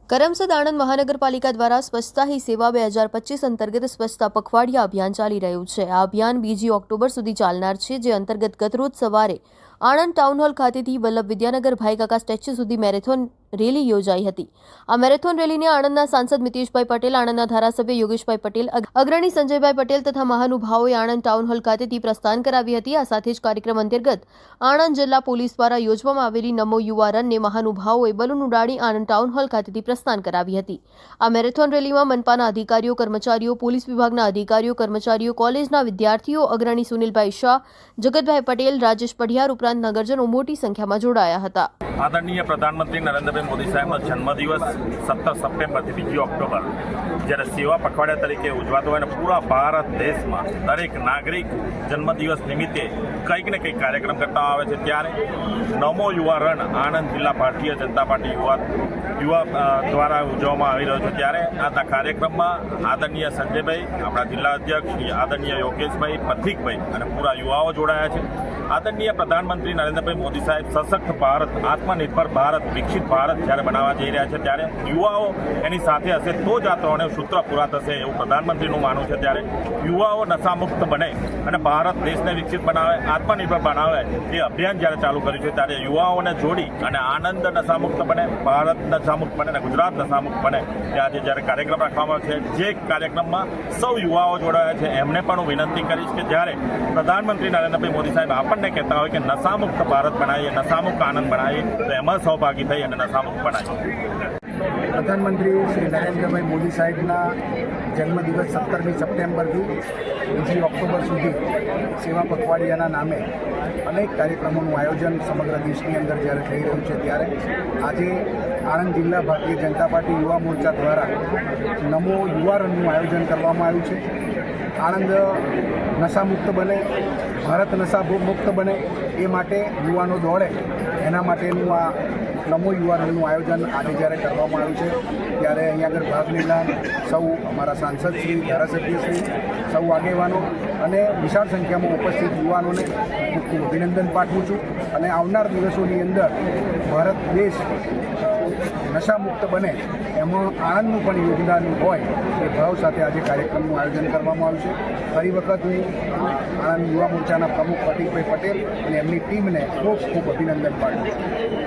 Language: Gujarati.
કરમસદ આણંદ મહાનગરપાલિકા દ્વારા સ્વચ્છતા હી સેવા 2025 અંતર્ગત સ્વચ્છતા પખવાડિયા અભિયાન ચાલી રહ્યું છે। આ અભિયાન 2 ઓક્ટોબર સુધી ચાલનાર છે, જે અંતર્ગત ગતરોજ સવારે આણંદ ટાઉન હોલ ખાતેથી વલ્લભ વિદ્યાનગર ભાઈ કાકા સ્ટેચ્યુ સુધી મેરેથોન રેલી યોજાઈ હતી। આ મેરેથોન રેલીને આણંદના સાંસદ મિતેશભાઈ પટેલ, આણંદના ધારાસભ્ય યોગેશભાઈ પટેલ, અગ્રણી સંજયભાઈ પટેલ તથા મહાનુભાવોએ આણંદ ટાઉન હોલ ખાતેથી પ્રસ્થાન કરાવી હતી। આ સાથે જ કાર્યક્રમ અંતર્ગત આણંદ જિલ્લા પોલીસ દ્વારા યોજવામાં આવેલી નમો યુવા રનને મહાનુભાવોએ બલૂન ઉડાડી આણંદ ટાઉન હોલ ખાતેથી પ્રસ્થાન કરાવી હતી। આ મેરેથોન રેલીમાં મનપાના અધિકારીઓ, કર્મચારીઓ, પોલીસ વિભાગના અધિકારીઓ, કર્મચારીઓ, કોલેજના વિદ્યાર્થીઓ, અગ્રણી સુનિલભાઈ શાહ, જગતભાઈ પટેલ, રાજેશ પઢિયાર ઉપરાંત નગરજનો મોટી સંખ્યામાં જોડાયા હતા। આદરણીય પ્રધાનમંત્રી નરેન્દ્રભાઈ મોદી સાહેબનો જન્મદિવસ 17 સપ્ટેમ્બરથી 2 ઓક્ટોબર જ્યારે સેવા પખવાડિયા તરીકે ઉજવાતો હોય અને પૂરા ભારત દેશમાં દરેક નાગરિક જન્મદિવસ નિમિત્તે કંઈક ને કંઈક કાર્યક્રમ કરતા આવે છે, ત્યારે નમો યુવા રન આણંદ જિલ્લા ભારતીય જનતા પાર્ટી યુવા દ્વારા ઉજવવામાં આવી રહ્યો છે। ત્યારે આ કાર્યક્રમમાં આદરણીય સંજયભાઈ, આપણા જિલ્લા અધ્યક્ષ આદરણીય યોગેશભાઈ, પ્રતિકભાઈ અને પૂરા યુવાઓ જોડાયા છે। આદરણીય પ્રધાનમંત્રી નરેન્દ્રભાઈ મોદી સાહેબ સશક્ત ભારત, આત્મનિર્ભર ભારત, વિકસિત ભારત જ્યારે બનાવવા જઈ રહ્યા છે, ત્યારે યુવાઓ એની સાથે હશે તો જ આ ત્રણેય સૂત્ર પૂરા થશે એવું પ્રધાનમંત્રીનું માનવું છે। ત્યારે યુવાઓ નશામુક્ત બને અને ભારત દેશને વિકસિત બનાવે, આત્મનિર્ભર બનાવે એ અભિયાન જ્યારે ચાલુ કર્યું છે, ત્યારે યુવાઓને જોડી અને આનંદ નશામુક્ત બને, ભારત નશામુક્ત બને અને ગુજરાત નશામુક્ત બને તે આજે જ્યારે કાર્યક્રમ રાખવામાં આવે છે, જે કાર્યક્રમમાં સૌ યુવાઓ જોડાયા છે એમને પણ હું વિનંતી કરીશ કે જ્યારે પ્રધાનમંત્રી નરેન્દ્રભાઈ મોદી સાહેબ આપણને કહેતા હોય કે નશામુક્ત ભારત બનાવીએ, નશામુક્ત આનંદ બનાવીએ, તો એમાં સહભાગી થઈ અને નશામુક્ત બનાવીએ। પ્રધાનમંત્રી શ્રી નરેન્દ્રભાઈ મોદી સાહેબના જન્મદિવસ 17મી સપ્ટેમ્બરથી 2 ઓક્ટોબર સુધી સેવા પખવાડિયાના નામે અનેક કાર્યક્રમોનું આયોજન સમગ્ર દેશની અંદર જ્યારે થઈ રહ્યું છે, ત્યારે આજે આણંદ જિલ્લા ભારતીય જનતા પાર્ટી યુવા મોરચા દ્વારા નમો યુવા રનનું આયોજન કરવામાં આવ્યું છે। આણંદ નશામુક્ત બને, ભારત નશામુક્ત બને એ માટે યુવાનો દોડે, એના માટેનું આ નમો યુવા રનનું આયોજન આજે જ્યારે કરવામાં આવ્યું છે, ત્યારે અહીંયા આગળ ભાગ લેનાર સૌ અમારા સાંસદશ્રી, ધારાસભ્યશ્રી, સૌ આગેવાનો અને વિશાળ સંખ્યામાં ઉપસ્થિત યુવાનોને ખૂબ ખૂબ અભિનંદન પાઠવું છું અને આવનાર દિવસોની અંદર ભારત દેશ નશામુક્ત બને એમાં આણંદનું પણ યોગદાન હોય એ ભાવ સાથે આજે કાર્યક્રમનું આયોજન કરવામાં આવ્યું છે। ફરી વખત હું આણંદ યુવા મોરચાના પ્રમુખ પ્રતિકભાઈ પટેલ અને એમની ટીમને ખૂબ ખૂબ અભિનંદન પાઠવું છું।